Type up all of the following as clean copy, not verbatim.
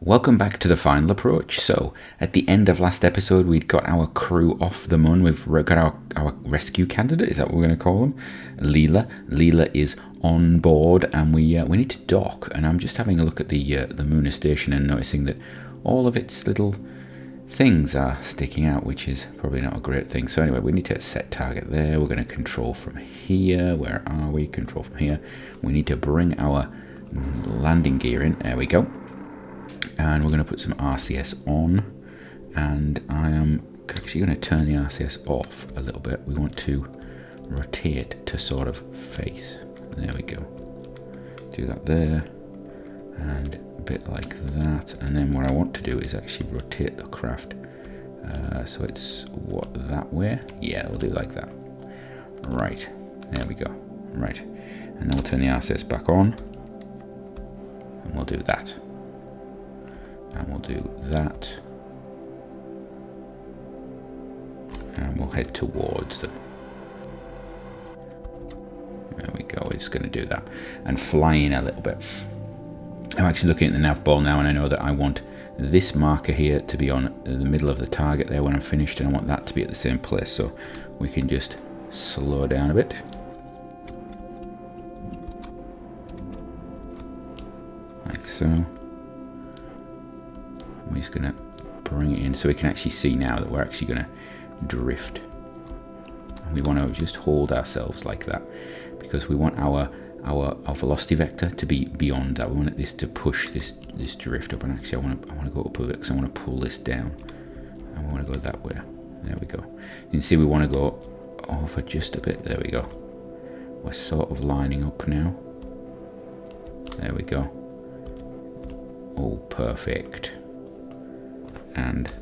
Welcome back to the final approach. So, at the end of last episode, we'd got our crew off the moon. We've got our rescue candidate, is that what we're going to call him? Leela. Leela is on board, and we need to dock. And I'm just having a look at the Lunar station and noticing that all of its little things are sticking out, which is probably not a great thing. So anyway, we need to set target there. We're going to control from here. Where are we? Control from here. We need to bring our landing gear in. There we go. And we're going to put some RCS on, and I am actually going to turn the RCS off a little bit. We want to rotate to sort of face. There we go. Do that there, and a bit like that. And then what I want to do is actually rotate the craft. So it's that way? Yeah, we'll do it like that. Right, there we go. Right, and then we'll turn the RCS back on, and we'll do that. And we'll do that. And we'll head towards them. There we go, we're just going to do that. And fly in a little bit. I'm actually looking at the nav ball now, and I know that I want this marker here to be on the middle of the target there when I'm finished, and I want that to be at the same place. So we can just slow down a bit. Like so. We're just going to bring it in so we can actually see now that we're actually going to drift. And we want to just hold ourselves like that because we want our velocity vector to be beyond that. We want this to push this drift up, and actually I want to go up a bit because I want to pull this down, and we want to go that way. There we go. You can see we want to go over just a bit. There we go. We're sort of lining up now. There we go. Oh, perfect. And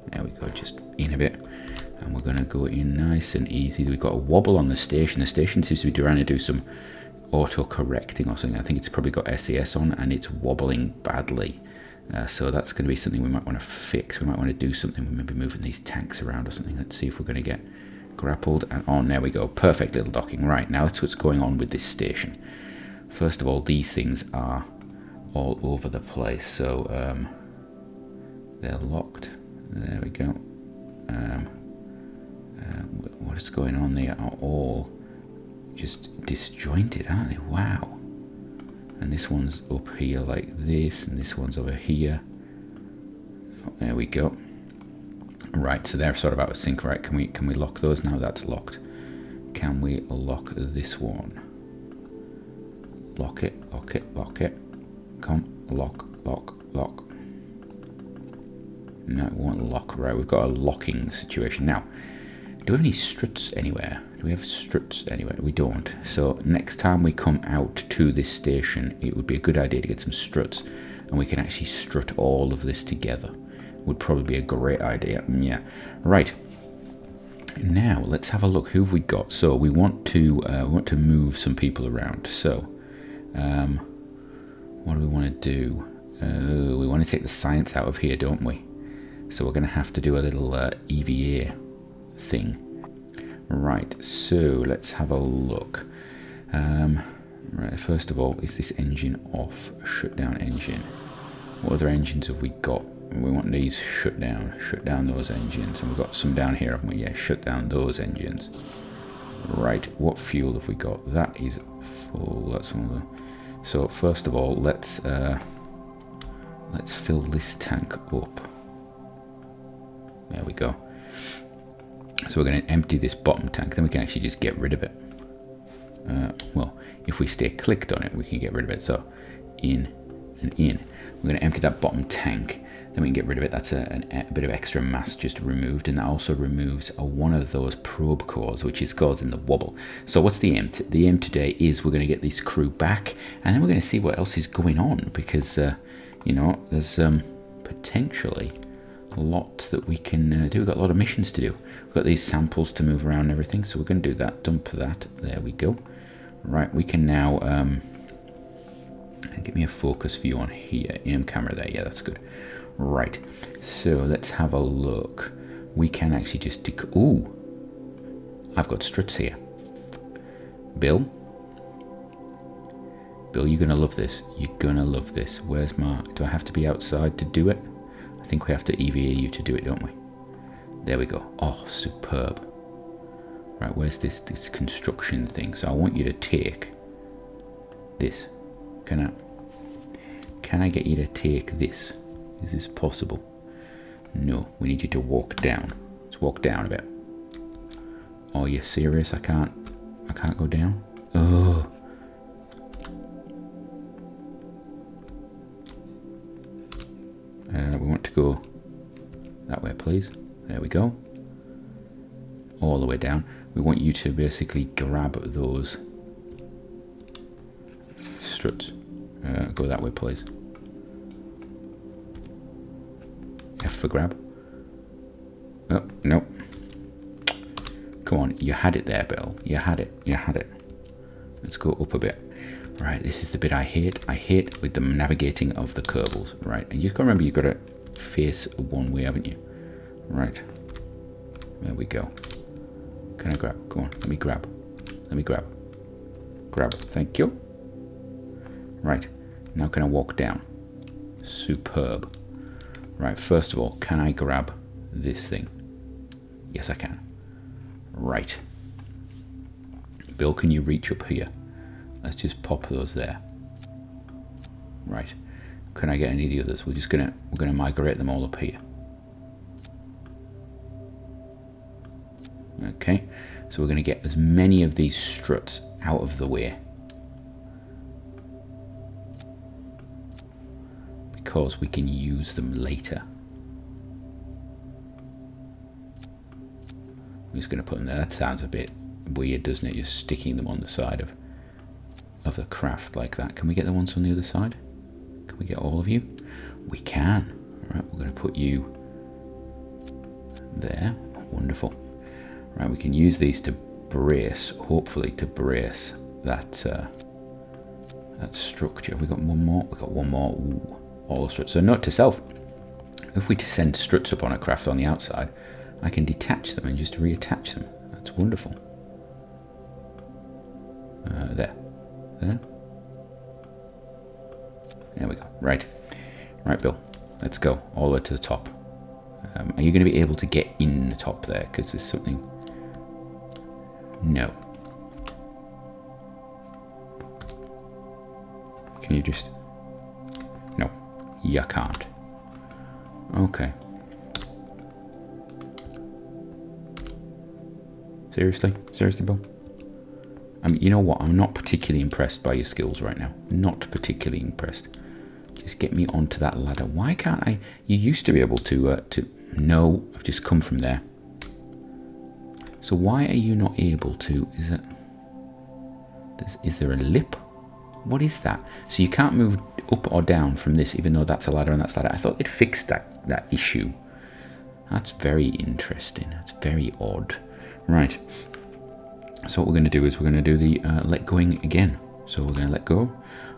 there we go, just in a bit, and we're going to go in nice and easy. We've got a wobble on the station. The station seems to be trying to do some auto correcting or something. I think it's probably got SAS on and it's wobbling badly, so that's going to be something we might want to fix. We might want to do something with maybe moving these tanks around or something. Let's see if we're going to get grappled and on. There we go, perfect little docking. Right, now that's what's going on with this station. First of all, these things are all over the place, so they're locked. There we go. What is going on? They are all just disjointed, aren't they? Wow. And this one's up here like this, and this one's over here. Oh, there we go. Right, so they're sort of out of sync. Right, can we lock those now? That's locked. Can we lock this one? Lock it, lock it, lock it. Come, lock, lock, lock. No, it won't lock. Right, we've got a locking situation. Now, do we have any struts anywhere? Do we have struts anywhere? We don't. So next time we come out to this station, it would be a good idea to get some struts, and we can actually strut all of this together. Would probably be a great idea. Yeah. Right. Now let's have a look. Who have we got? So we want to move some people around. So. What do we want to do? We want to take the science out of here, don't we? So we're going to have to do a little EVA thing. Right, so let's have a look. Right, first of all, is this engine off? Shut down engine. What other engines have we got? We want these shut down those engines. And we've got some down here, haven't we? Yeah, shut down those engines. Right, what fuel have we got? That is full. That's one of the... So first of all, let's fill this tank up. There we go. So we're going to empty this bottom tank, then we can actually just get rid of it. Well, if we stay clicked on it, we can get rid of it. So in and in. We're going to empty that bottom tank, then we can get rid of it. That's a bit of extra mass just removed, and that also removes one of those probe cores, which is causing the wobble. So what's the aim? The aim today is we're going to get this crew back, and then we're going to see what else is going on, because you know, there's potentially a lot that we can do. We've got a lot of missions to do. We've got these samples to move around and everything, so we're going to do that. Dump that. There we go. Right, we can now give me a focus view on here. Aim camera there. Yeah, that's good. Right, so let's have a look. We can actually just ooh, I've got struts here. Bill, Bill, you're going to love this. You're going to love this. Where's my... Do I have to be outside to do it? I think we have to EVA you to do it, don't we? There we go. Oh, superb. Right, where's this construction thing? So I want you to take this. Can I get you to take this? Is this possible? No, we need you to walk down. Let's walk down a bit. Oh, you're serious? I can't go down? Oh. We want to go that way, please. There we go. All the way down. We want you to basically grab those struts. Go that way, please. F for grab. Oh, no. Come on, you had it there, Bill. You had it. You had it. Let's go up a bit. Right, this is the bit I hate. I hate with the navigating of the Kerbals. Right, and you can remember you've got to face one way, haven't you? Right. There we go. Can I grab? Go on, let me grab. Let me grab. Grab. Thank you. Right, now can I walk down? Superb. Right, first of all, can I grab this thing? Yes, I can. Right. Bill, can you reach up here? Let's just pop those there. Right. Can I get any of the others? We're gonna migrate them all up here. Okay. So we're gonna get as many of these struts out of the way, because we can use them later. I'm just gonna put them there. That sounds a bit weird, doesn't it? Just sticking them on the side of the craft like that. Can we get the ones on the other side? Can we get all of you? We can. All right, we're going to put you there. Wonderful. Right, we can use these to brace, hopefully to brace that that structure. We got one more. We got one more. Ooh, all the struts. So note to self: if we send struts up on a craft on the outside, I can detach them and just reattach them. That's wonderful. There. There we go. Right. Right, Bill. Let's go all the way to the top. Are you going to be able to get in the top there? Because there's something... No. Can you just... No. You can't. Okay. Seriously? Seriously, Bill? You know what? I'm not particularly impressed by your skills right now. Not particularly impressed. Just get me onto that ladder. Why can't I? You used to be able to... No, I've just come from there. So why are you not able to... Is there a lip? What is that? So you can't move up or down from this, even though that's a ladder and that's a ladder. I thought they'd fixed that issue. That's very interesting. That's very odd. Right. So what we're going to do is we're going to do the let going again. So we're going to let go.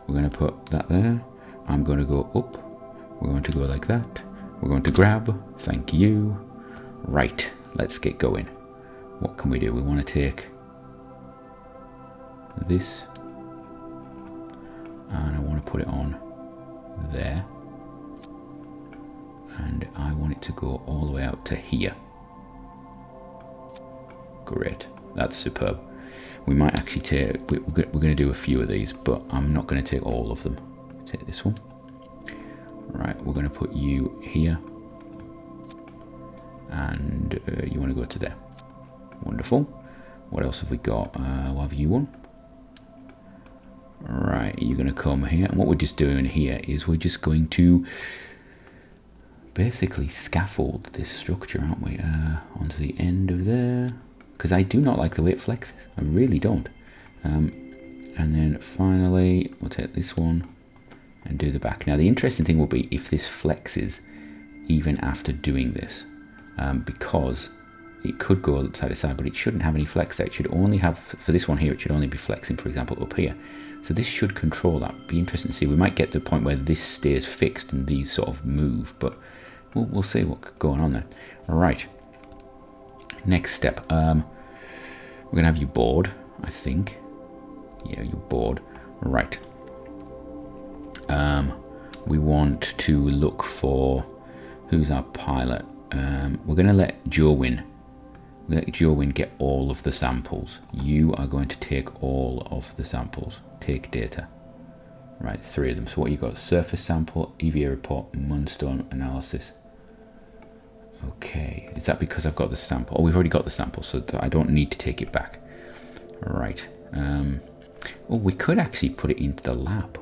We're going to put that there. I'm going to go up. We're going to go like that. We're going to grab. Thank you. Right. Let's get going. What can we do? We want to take this. And I want to put it on there. And I want it to go all the way out to here. Great. That's superb. We might actually take... We're going to do a few of these, but I'm not going to take all of them. Take this one. Right, we're going to put you here. And you want to go to there. Wonderful. What else have we got? We'll have you one. Right, you're going to come here. And what we're just doing here is we're just going to basically scaffold this structure, aren't we? Onto the end of there. Because I do not like the way it flexes. I really don't. And then finally, we'll take this one and do the back. Now, the interesting thing will be if this flexes even after doing this. Because it could go side to side, but it shouldn't have any flex there. It should only have, for this one here, it should only be flexing, for example, up here. So this should control that. Be interesting to see. We might get to the point where this stays fixed and these sort of move, but we'll see what's going on there. All right. Next step. We're going to have you board, I think. Yeah, you're bored. Right. We want to look for, who's our pilot? We're going to let Jorwin get all of the samples. You are going to take all of the samples. Take data. Right, 3 of them. So what you got? Surface sample, EVA report, Moonstone analysis. Okay, is that because I've got the sample? Oh, we've already got the sample, so I don't need to take it back. Right. Well, we could actually put it into the lab.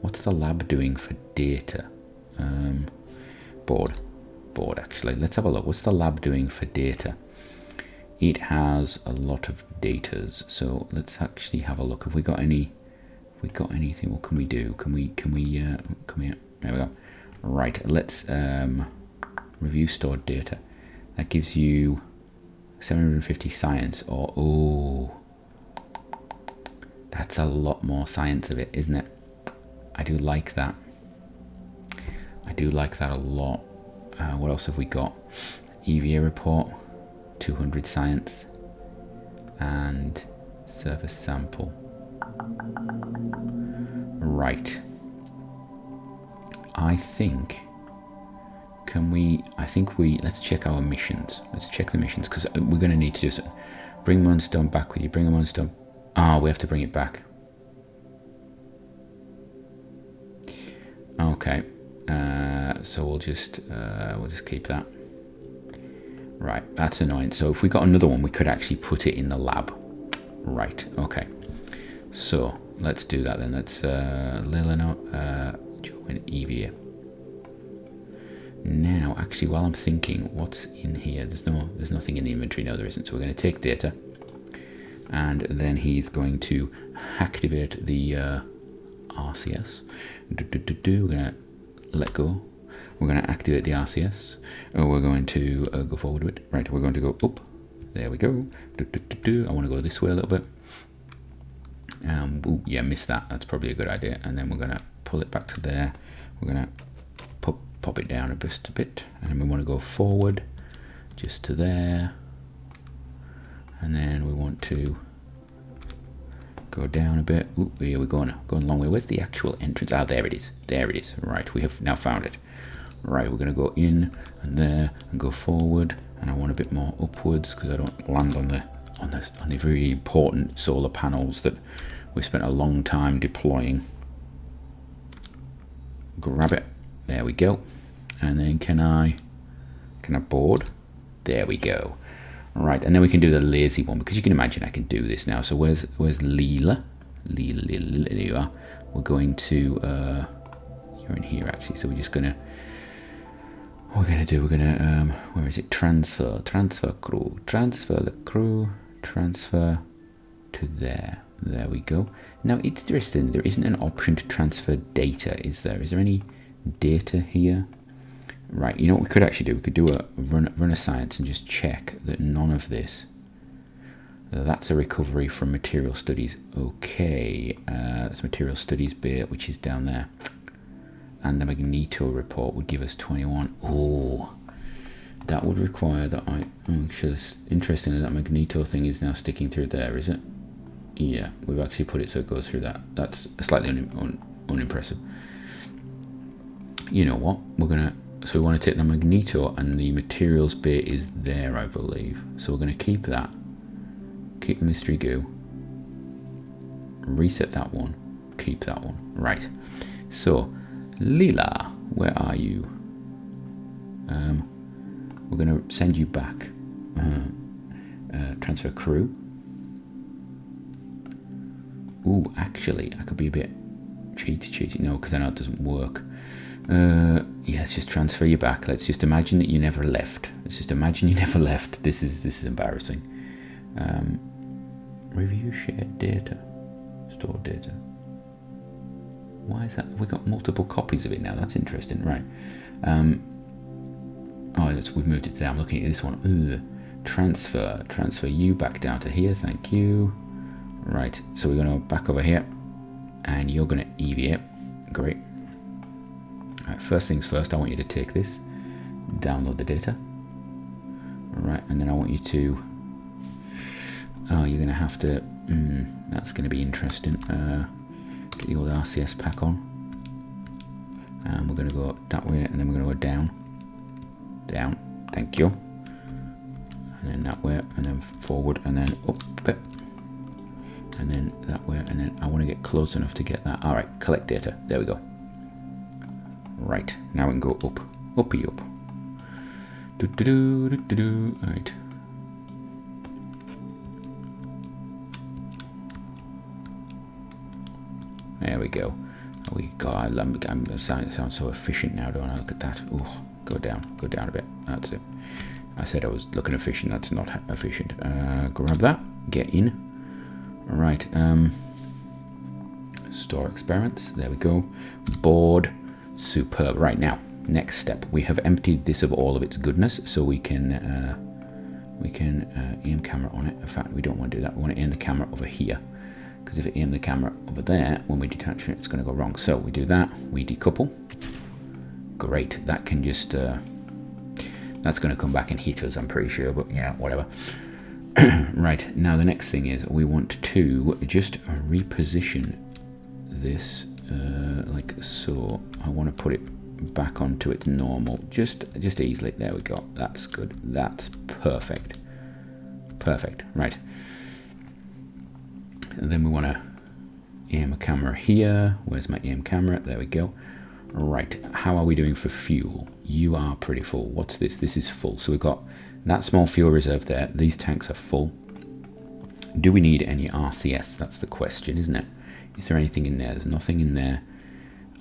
What's the lab doing for data? Board actually. Let's have a look. What's the lab doing for data? It has a lot of datas, so let's actually have a look. Have we got any? Have we got anything? What can we do? Can we? Come here. There we go. Right. Let's review stored data. That gives you 750 science. Or oh, that's a lot more science of it, isn't it? I do like that. I do like that a lot. What else have we got? EVA report, 200 science, and surface sample. Right. I think let's check our missions. Let's check the missions, because we're going to need to do something. Bring Moonstone back with you. Bring a Moonstone. We have to bring it back. Okay. So we'll just keep that. Right, that's annoying. So if we got another one, we could actually put it in the lab. Right. Okay. So let's do that then. Let's join EVA. Now, actually, while I'm thinking, what's in here? There's nothing in the inventory. No, there isn't. So we're going to take data, and then he's going to activate the RCS. We're going to let go. We're going to activate the RCS. We're going to go forward with it. Right, we're going to go up. There we go. I want to go this way a little bit. Ooh, yeah, missed that. That's probably a good idea. And then we're going to pull it back to there. We're going to pop it down just a bit. And then we want to go forward just to there. And then we want to go down a bit. Ooh, here we're going a long way. Where's the actual entrance? Ah, there it is. There it is. Right, we have now found it. Right, we're going to go in and there and go forward. And I want a bit more upwards because I don't land on the very important solar panels that we spent a long time deploying. Grab it. There we go. And then can I board? There we go. Right, and then we can do the lazy one, because you can imagine I can do this now. So where's Leela? Leela, there you are. We're going to you're in here actually. So we're just gonna where is it? Transfer crew. Transfer the crew. Transfer to there. There we go. Now it's interesting. There isn't an option to transfer data, is there? Is there any data here? Right. You know what we could actually do? We could do a run a science and just check that none of this. That's a recovery from material studies. Okay. That's material studies bit, which is down there. And the magneto report would give us 21. Oh, that would require that it's interesting that magneto thing is now sticking through there, is it? Yeah, we've actually put it so it goes through that. That's slightly unimpressive. You know what? So we want to take the magneto, and the materials bit is there, I believe. So we're going to keep that. Keep the mystery goo. Reset that one. Keep that one. Right. So, Leela, where are you? We're going to send you back. Transfer crew. Ooh, actually, I could be a bit cheaty. No, because I know it doesn't work. Yeah, let's just transfer you back. Let's just imagine that you never left. This is embarrassing. Review shared data. Store data. Why is that? We got multiple copies of it now. That's interesting, right? We've moved it down. I'm looking at this one. Ooh, transfer you back down to here. Thank you. Right. So we're going to back over here, and you're going to EVA. Great. All right, first things first. I want you to take this, download the data. All right, and then I want you to. Oh, you're going to have to. That's going to be interesting. Get the old RCS pack on. And we're going to go that way, and then we're going to go down. Down. Thank you. And then that way, and then forward, and then up a bit. And then that way, and then I want to get close enough to get that. All right, collect data. There we go. Right, now we can go up. Uppy up. All right. There we go. God, I'm sound so efficient now, don't I? Look at that. Oh, go down a bit. That's it. I said I was looking efficient. That's not efficient. Grab that. Get in. All right. Store experiments. There we go. Board. Superb. Right now, next step. We have emptied this of all of its goodness, so we can aim camera on it. In fact, we don't want to do that. We want to aim the camera over here, because if I aim the camera over there, when we detach it, it's going to go wrong. So we do that. We decouple. Great. That can just that's going to come back and hit us, I'm pretty sure, but yeah, whatever. Right, now the next thing is we want to just reposition this like so. I want to put it back onto its normal, just easily. There we go. That's good. That's perfect. Perfect. Right. And then we want to aim a camera here. Where's my aim camera? There we go. Right. How are we doing for fuel? You are pretty full. What's this? This is full. So we've got that small fuel reserve there. These tanks are full. Do we need any RCS? That's the question, isn't it? Is there anything in there? There's nothing in there.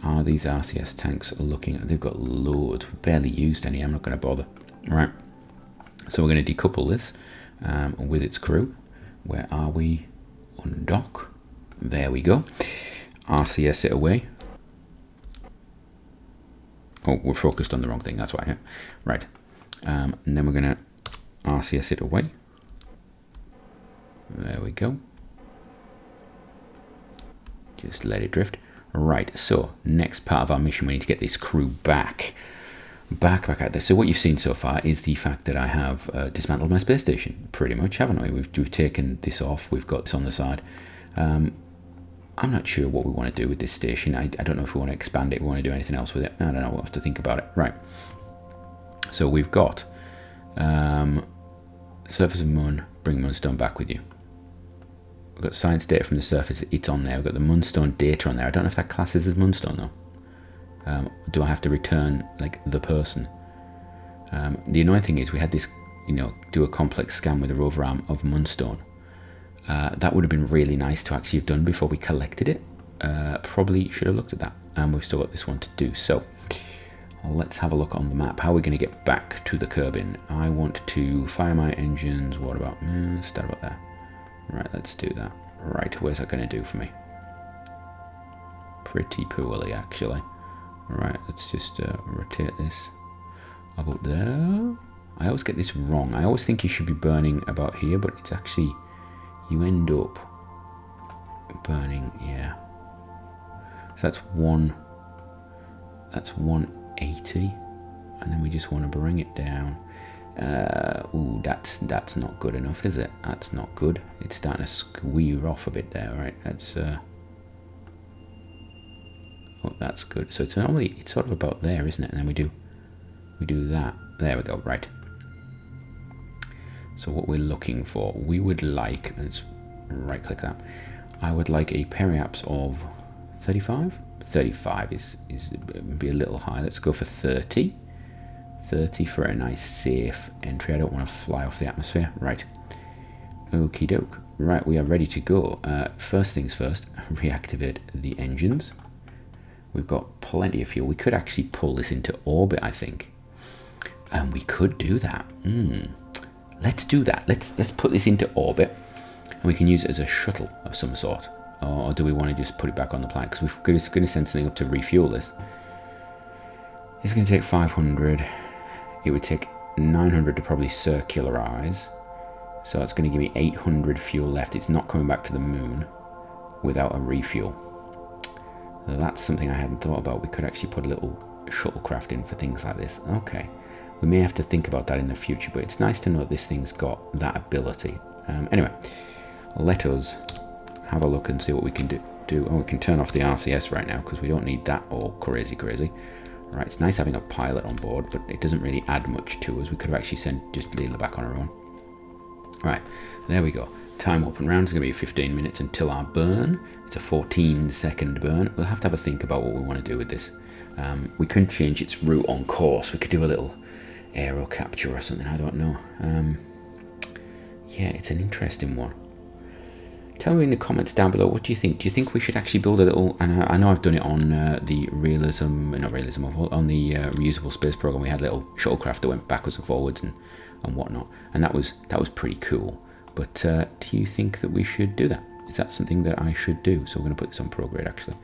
Are these RCS tanks looking? They've got loads. We've barely used any. I'm not going to bother. Right. So we're going to decouple this with its crew. Where are we? Undock. There we go. RCS it away. Oh, we're focused on the wrong thing. That's why. Yeah. Right. And then we're going to RCS it away. There we go. Just let it drift. Right, so next part of our mission, we need to get this crew back out there. So what you've seen so far is the fact that I have dismantled my space station, pretty much, haven't we? We've taken this off. We've got this on the side. I'm not sure what we want to do with this station. I don't know if we want to expand it. We want to do anything else with it. I don't know. We'll have to think about it. Right. So we've got surface of Moon. Bring Moonstone back with you. We've got science data from the surface. It's on there. We've got the Moonstone data on there. I don't know if that classes as Moonstone though. Do I have to return like the person? The annoying thing is we had this, do a complex scan with the rover arm of Moonstone. That would have been really nice to actually have done before we collected it. Probably should have looked at that. And we've still got this one to do. So let's have a look on the map. How are we going to get back to the Kerbin? I want to fire my engines. What about, start about there. Right, let's do that. Right, where's that going to do for me? Pretty poorly, actually. Right, let's just rotate this about there. I always get this wrong. I always think you should be burning about here, but it's actually, you end up burning, yeah. So that's 180, and then we just want to bring it down. Ooh, that's not good enough, is it? That's not good. It's starting to squeeze off a bit there, right? That's oh, that's good. So it's normally, it's sort of about there, isn't it? And then we do that. There we go. Right. So what we're looking for, we would like, let's right click that. I would like a periaps of 35. 35 is be a little high. Let's go for 30. 30 for a nice safe entry. I don't want to fly off the atmosphere. Right. Okie doke. Right, we are ready to go. First things first, reactivate the engines. We've got plenty of fuel. We could actually pull this into orbit, I think. And we could do that. Let's do that. Let's put this into orbit. And we can use it as a shuttle of some sort. Or do we want to just put it back on the planet? Because we're going to send something up to refuel this. It's going to take 500. It would take 900 to probably circularize. So that's going to give me 800 fuel left. It's not coming back to the moon without a refuel. So that's something I hadn't thought about. We could actually put a little shuttlecraft in for things like this. Okay. We may have to think about that in the future, but it's nice to know this thing's got that ability. Anyway, let us have a look and see what we can do. Oh, we can turn off the RCS right now because we don't need that all crazy. Right, it's nice having a pilot on board, but it doesn't really add much to us. We could have actually sent just Leela back on her own. Right, there we go. Time warp and round is going to be 15 minutes until our burn. It's a 14-second burn. We'll have to have a think about what we want to do with this. We can change its route on course. We could do a little aero capture or something. I don't know. Yeah, it's an interesting one. Tell me in the comments down below, what do you think? Do you think we should actually build a little... And I know I've done it on the on the reusable space program. We had a little shuttlecraft that went backwards and forwards and whatnot, and that was pretty cool. But do you think that we should do that? Is that something that I should do? So we're going to put this on prograde actually.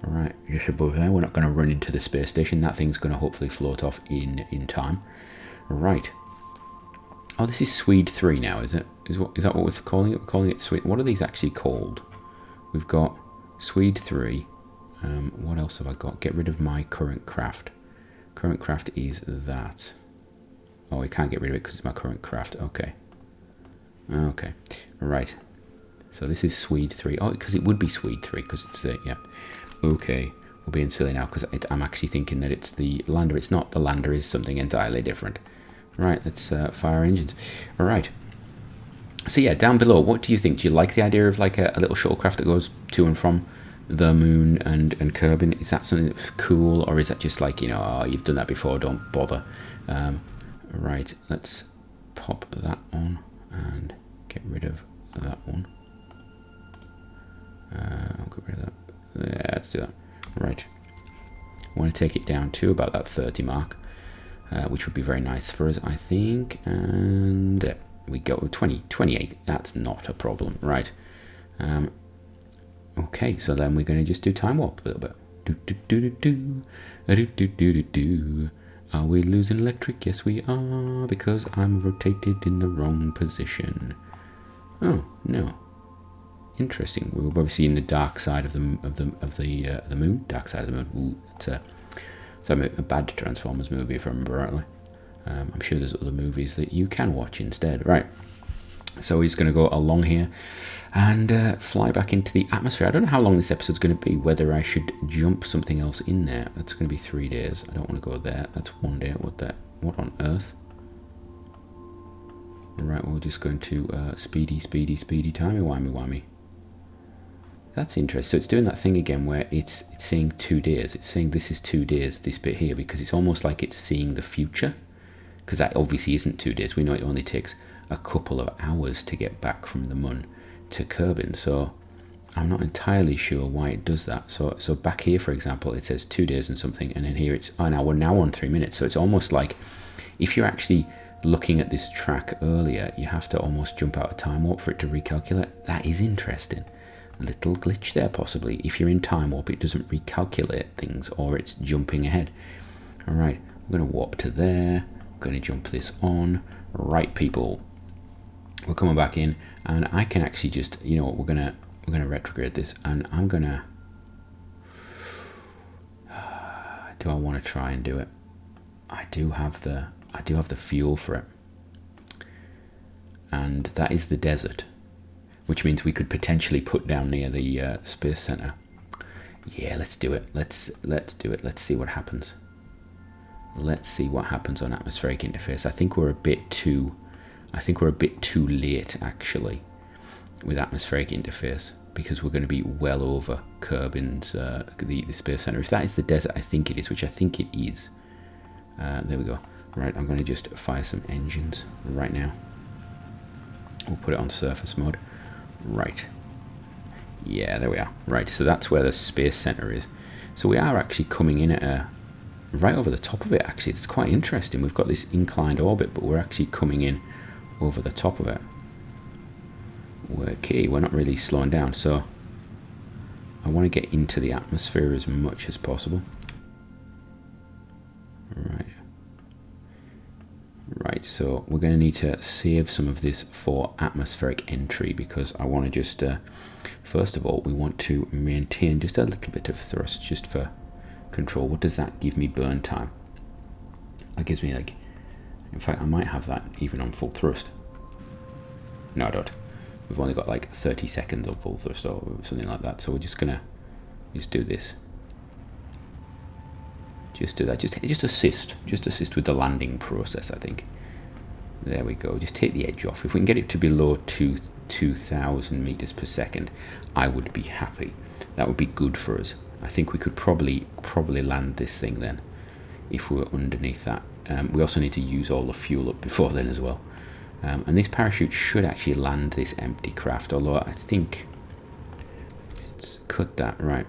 All right, just above there. We're not going to run into the space station. That thing's going to hopefully float off in time. Right. Oh, this is Swede 3 now, is it? Is that what we're calling it? We're calling it Swede. What are these actually called? We've got Swede 3. What else have I got? Get rid of my current craft. Current craft is that. Oh, we can't get rid of it because it's my current craft. Okay. Okay. Right. So this is Swede 3. Oh, because it would be Swede 3 because it's the, yeah. Okay. We're being silly now because I'm actually thinking that it's the lander. It's not. The lander is something entirely different. Right, let's fire engines. All right. So yeah, down below, what do you think? Do you like the idea of like a little shuttlecraft that goes to and from the moon and Kerbin? Is that something that's cool, or is that just like, you know, oh, you've done that before, don't bother? Right, let's pop that on and get rid of that one. I'll get rid of that. Yeah, let's do that. Right. I want to take it down to about that 30 mark. Which would be very nice for us, I think. And there we go, 28. That's not a problem, right? Okay, so then we're going to just do time warp a little bit. Are we losing electric? Yes, we are, because I'm rotated in the wrong position. Oh no, interesting. We're obviously in the dark side of the moon. Dark side of the moon. Ooh, it's a bad Transformers movie, if I remember rightly. I'm sure there's other movies that you can watch instead. Right. So he's going to go along here and fly back into the atmosphere. I don't know how long this episode's going to be, whether I should jump something else in there. That's going to be 3 days. I don't want to go there. That's 1 day. What on earth? Right, we're just going to speedy, timey-wimey. That's interesting. So it's doing that thing again where it's saying 2 days. It's saying this is 2 days, this bit here, because it's almost like it's seeing the future. Because that obviously isn't 2 days. We know it only takes a couple of hours to get back from the Mun to Kerbin. So I'm not entirely sure why it does that. So back here, for example, it says 2 days and something, and then here it's, oh, now we're now on 3 minutes. So it's almost like if you're actually looking at this track earlier, you have to almost jump out of time warp for it to recalculate. That is interesting. Little glitch there possibly. If you're in time warp, it doesn't recalculate things, or it's jumping ahead. All right, we're going to warp to there. I'm going to jump this on. Right, people, we're coming back in, and I can actually just, you know what, we're gonna retrograde this, and I'm gonna. Do I want to try and do it? I do have the fuel for it, and that is the desert, which means we could potentially put down near the space center. Yeah, let's do it. Let's do it. Let's see what happens. Let's see what happens on atmospheric interface. I think we're a bit too late actually with atmospheric interface, because we're going to be well over Kerbin's the space center. If that is the desert, I think it is, which I think it is. There we go. Right, I'm going to just fire some engines right now. We'll put it on surface mode. Right. Yeah, there we are. Right, so that's where the space center is. So we are actually coming in at right over the top of it, actually. It's quite interesting. We've got this inclined orbit, but we're actually coming in over the top of it. Okay, we're not really slowing down, so I want to get into the atmosphere as much as possible. Right, so we're going to need to save some of this for atmospheric entry, because I want to just, first of all, we want to maintain just a little bit of thrust just for control. What does that give me burn time? That gives me like, in fact, I might have that even on full thrust. No, I don't. we've only got like 30 seconds of full thrust or something like that. So we're just gonna just do this. Just do that. Just assist with the landing process, I think. There we go. Just take the edge off. If we can get it to below 2,000 meters per second, I would be happy. That would be good for us. I think we could probably land this thing then, if we were underneath that. We also need to use all the fuel up before then as well. And this parachute should actually land this empty craft, although I think, let's cut that, right.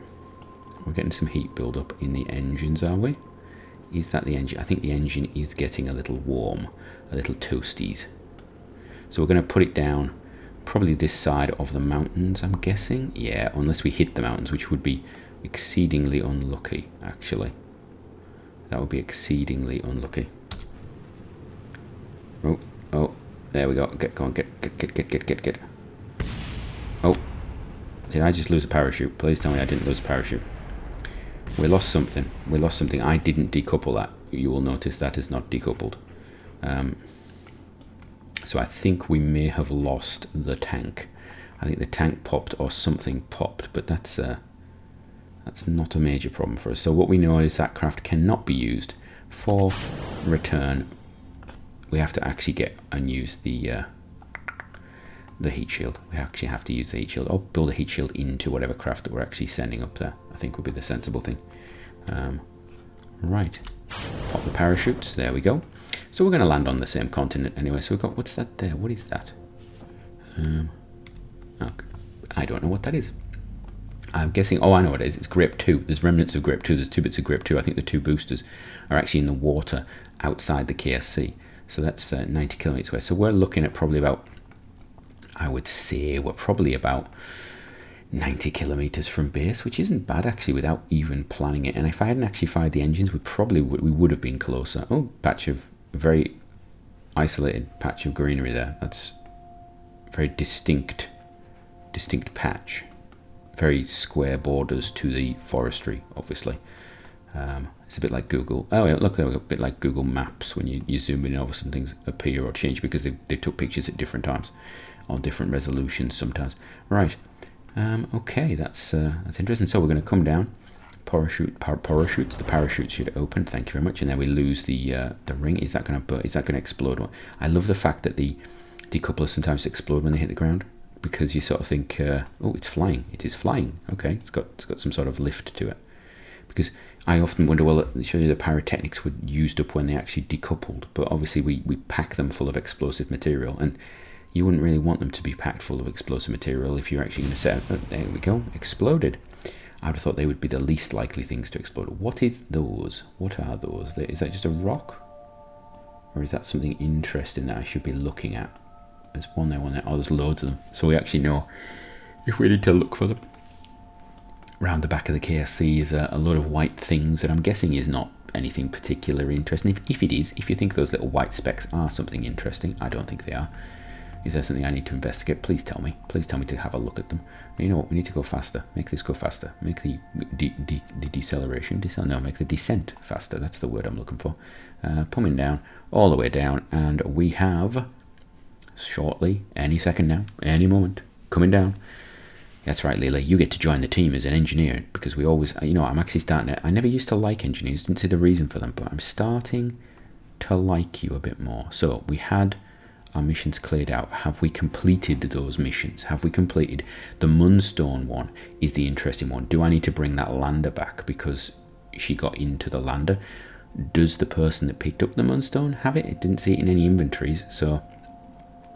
We're getting some heat build up in the engines, are we? Is that the engine? I think the engine is getting a little warm, a little toasties. So we're going to put it down probably this side of the mountains, I'm guessing. Yeah, unless we hit the mountains, which would be exceedingly unlucky, actually. That would be exceedingly unlucky. Oh, there we go. Go on, get. Oh, did I just lose a parachute? Please tell me I didn't lose a parachute. We lost something. I didn't decouple that. You will notice that is not decoupled. So I think we may have lost the tank. I think the tank popped or something popped, but that's not a major problem for us. So what we know is that craft cannot be used for return. We have to actually get and use the heat shield. We actually have to use the heat shield, or build a heat shield into whatever craft that we're actually sending up there. I think would be the sensible thing. Right, pop the parachutes. There we go. So we're going to land on the same continent anyway. So we've got, what's that there? What is that? Okay. I don't know what that is. I'm guessing, oh, I know what it is. It's Grape 2. There's remnants of Grape 2. There's 2 bits of Grape 2. I think the 2 boosters are actually in the water outside the KSC. So that's 90 kilometers away. So we're looking at probably about, I would say we're probably about 90 kilometers from base, which isn't bad actually without even planning it. And if I hadn't actually fired the engines, we would have been closer. Oh, very isolated patch of greenery there. That's very distinct patch. Very square borders to the forestry, obviously. It's a bit like Google. Oh, yeah, look, a bit like Google Maps when you zoom in over some things appear or change because they took pictures at different times on different resolutions sometimes. Right. Okay, that's interesting. So we're going to come down. Parachutes. The parachute should open. Thank you very much. And then we lose the ring. Is that going to explode? I love the fact that the decouplers sometimes explode when they hit the ground, because you sort of think, oh, it's flying. It is flying. Okay, it's got some sort of lift to it. Because I often wonder, well, surely the pyrotechnics were used up when they actually decoupled, but obviously we pack them full of explosive material, and you wouldn't really want them to be packed full of explosive material if you're actually going to set. Oh, there we go, exploded. I would have thought they would be the least likely things to explode. What is those? What are those? Is that just a rock? Or is that something interesting that I should be looking at? There's one there. Oh, there's loads of them. So we actually know if we need to look for them. Around the back of the KSC is a lot of white things that I'm guessing is not anything particularly interesting. If it is, if you think those little white specks are something interesting, I don't think they are. Is there something I need to investigate? Please tell me. Please tell me to have a look at them. But you know what? We need to go faster. Make this go faster. Make the deceleration. Make the descent faster. That's the word I'm looking for. Pumping down, all the way down, and we have shortly, any second now, any moment, coming down. That's right, Leela. You get to join the team as an engineer, because we always, I'm actually starting to. I never used to like engineers. Didn't see the reason for them, but I'm starting to like you a bit more. So we had our missions cleared out. Have we completed those missions? Have we completed the Moonstone one? Is the interesting one. Do I need to bring that lander back because she got into the lander? Does the person that picked up the Moonstone have it? It didn't see it in any inventories. So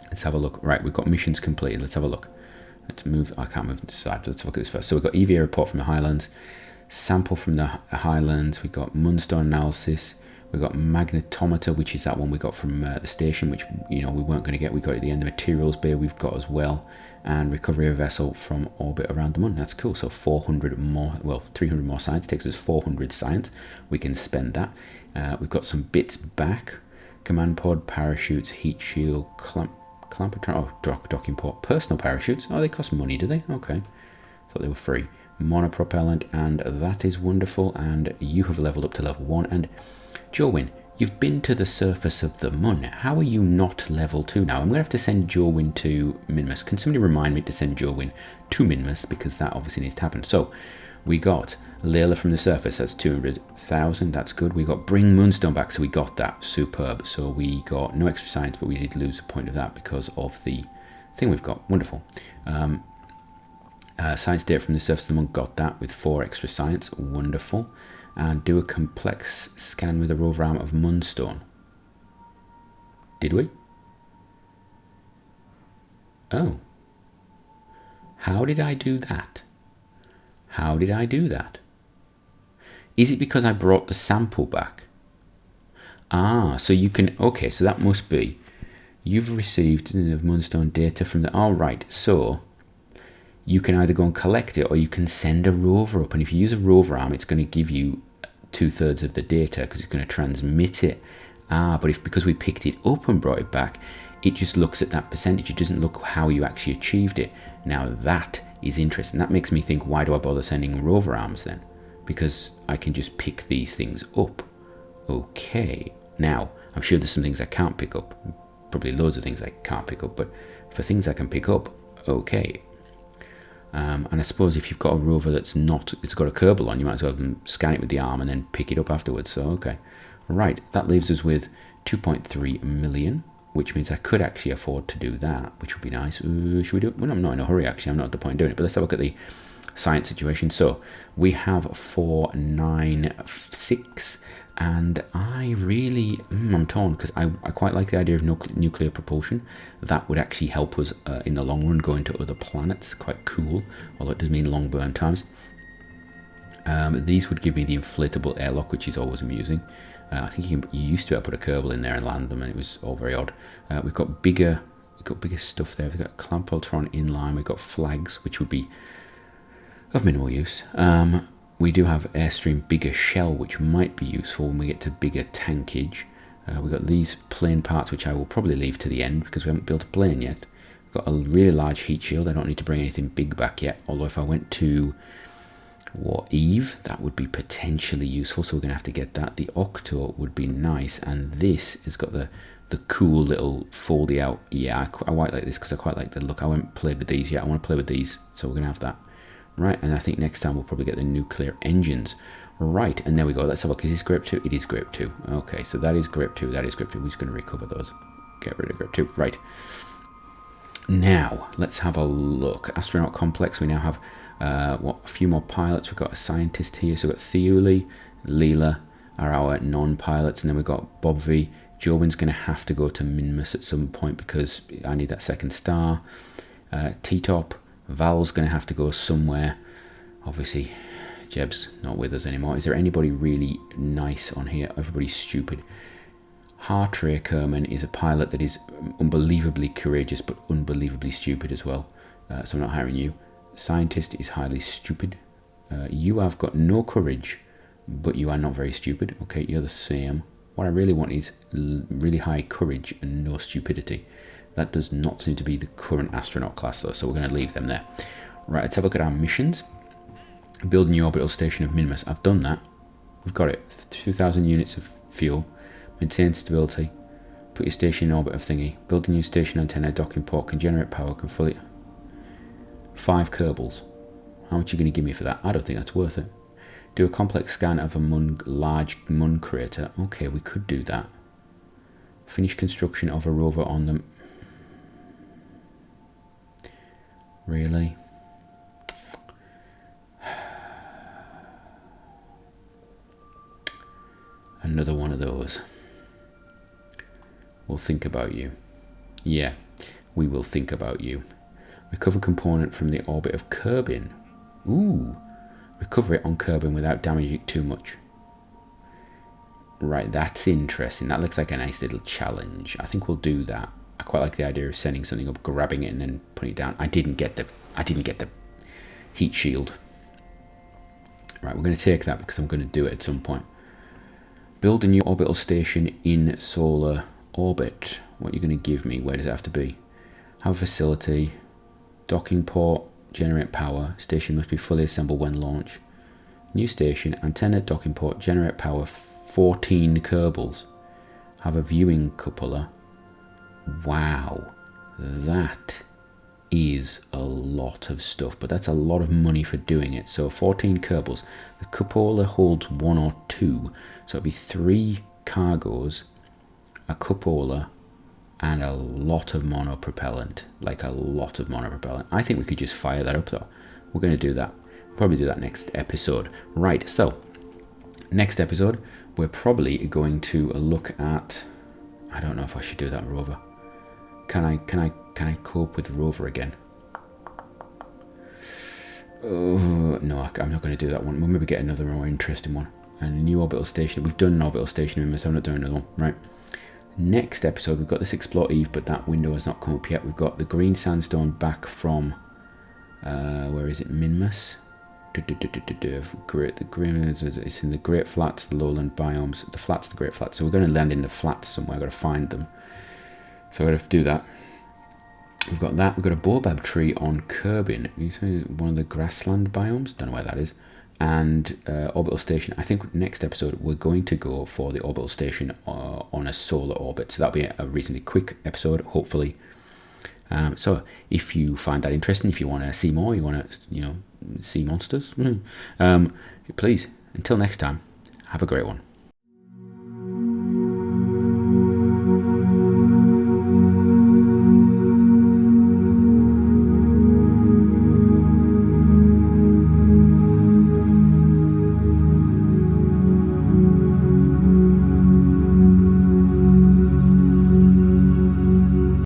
let's have a look. Right, we've got missions completed. Let's have a look. Let's move. I can't move to the side. Let's look at this first. So we've got EVA report from the Highlands, sample from the Highlands. We've got Moonstone analysis. We've got magnetometer, which is that one we got from the station, which we weren't going to get. We got at the end of materials bay. We've got as well, and recovery of vessel from orbit around the moon. That's cool. So 400 more. Well, 300 more science takes us 400 science. We can spend that. We've got some bits back. Command pod, parachutes, heat shield, docking port, personal parachutes. Oh, they cost money, do they? Okay, thought they were free. Monopropellant, and that is wonderful. And you have leveled up to level 1. And Jowin, You've been to the surface of the Mun. How are you not level 2 now? I'm going to have to send Jorwin to Minmus. Can somebody remind me to send Jorwin to Minmus? Because that obviously needs to happen. So, we got Layla from the surface. That's 200,000. That's good. We got Bring Moonstone back. So, we got that. Superb. So, we got no extra science, but we did lose a point of that because of the thing we've got. Wonderful. Science data from the surface of the Mun. Got that with 4 extra science. Wonderful. And do a complex scan with a rover arm of Moonstone. Did we? Oh. How did I do that? How did I do that? Is it because I brought the sample back? Ah, so you can... Okay, so that must be... You've received Moonstone data from the... All right, so... You can either go and collect it or you can send a rover up. And if you use a rover arm, it's going to give you 2/3 of the data because it's going to transmit it. Ah, but because we picked it up and brought it back, it just looks at that percentage. It doesn't look how you actually achieved it. Now that is interesting. That makes me think, why do I bother sending rover arms then? Because I can just pick these things up. Okay. Now, I'm sure there's some things I can't pick up. Probably loads of things I can't pick up. But for things I can pick up, okay. And I suppose if you've got a rover that's not, it's got a Kerbal on, you might as well scan it with the arm and then pick it up afterwards. So, okay. Right, that leaves us with 2.3 million, which means I could actually afford to do that, which would be nice. Should we do it? Well, I'm not in a hurry, actually. I'm not at the point of doing it. But let's have a look at the science situation. So, we have 496, and I really, I'm torn, because I quite like the idea of nuclear propulsion. That would actually help us in the long run go into other planets. Quite cool, although it does mean long burn times. These would give me the inflatable airlock, which is always amusing. I think you used to be able to put a Kerbal in there and land them, and it was all very odd. We've got bigger stuff there. We've got Clampeltron inline. We've got flags, which would be of minimal use. We do have Airstream bigger shell, which might be useful when we get to bigger tankage. We've got these plane parts, which I will probably leave to the end because we haven't built a plane yet. We've got a really large heat shield. I don't need to bring anything big back yet, although if I went to Eve, that would be potentially useful, so we're going to have to get that. The Octo would be nice, and this has got the cool little foldy out. Yeah, I quite like this because I quite like the look. I haven't played with these yet. I want to play with these, so we're going to have that. Right, and I think next time we'll probably get the nuclear engines. Right, and there we go. Let's have a look. Is this grip 2? It is grip 2. Okay, so that is grip 2. That is grip 2. We're just going to recover those. Get rid of grip 2. Right. Now, let's have a look. Astronaut complex. We now have a few more pilots. We've got a scientist here. So we've got Theuli, Leela are our non-pilots, and then we've got Bob V. Jobin's going to have to go to Minmus at some point because I need that second star. T-Top. Val's going to have to go somewhere. Obviously, Jeb's not with us anymore. Is there anybody really nice on here? Everybody's stupid. Hartray Kerman is a pilot that is unbelievably courageous but unbelievably stupid as well. So I'm not hiring you. Scientist is highly stupid. You have got no courage, but you are not very stupid. Okay, you're the same. What I really want is really high courage and no stupidity. That does not seem to be the current astronaut class though, so we're going to leave them there. Right, let's have a look at our missions. Build a new orbital station of Minmus. I've done that. We've got it. 2,000 units of fuel. Maintain stability. Put your station in orbit of thingy. Build a new station antenna, docking port, can generate power, can fully... 5 Kerbals. How much are you going to give me for that? I don't think that's worth it. Do a complex scan of a large Mun crater. Okay, we could do that. Finish construction of a rover on them. Really? Another one of those. We'll think about you. Yeah, we will think about you. Recover component from the orbit of Kerbin. Ooh. Recover it on Kerbin without damaging it too much. Right, that's interesting. That looks like a nice little challenge. I think we'll do that. I quite like the idea of sending something up, grabbing it, and then putting it down. I didn't get the heat shield. Right, we're going to take that because I'm going to do it at some point. Build a new orbital station in solar orbit. What are you going to give me? Where does it have to be? Have a facility. Docking port. Generate power. Station must be fully assembled when launched. New station. Antenna. Docking port. Generate power. 14 Kerbals. have a viewing cupola. Wow, that is a lot of stuff, but that's a lot of money for doing it. So 14 Kerbals. The cupola holds 1 or 2, so it'd be 3 cargoes, a cupola, and a lot of monopropellant. Like a lot of monopropellant. I think we could just fire that up though. We're going to do that. Probably do that next episode. Right, so next episode we're probably going to look at, I don't know if I should do that rover. Can I cope with rover again? Oh no, I'm not going to do that one. We'll maybe get another more interesting one. And a new orbital station. We've done an orbital station in this, so I'm not doing another one. Right. Next episode, we've got this Explore Eve, but that window has not come up yet. We've got the green sandstone back from, where is it? Minmus? It's in the Great Flats, the lowland biomes, the flats, the Great Flats. So we're going to land in the flats somewhere. I've got to find them. So I've got to do that. We've got that. We've got a baobab tree on Kerbin. One of the grassland biomes. Don't know where that is. And orbital station. I think next episode we're going to go for the orbital station on a solar orbit. So that'll be a reasonably quick episode, hopefully. So if you find that interesting, if you want to see more, you want to, see monsters, please, until next time, have a great one.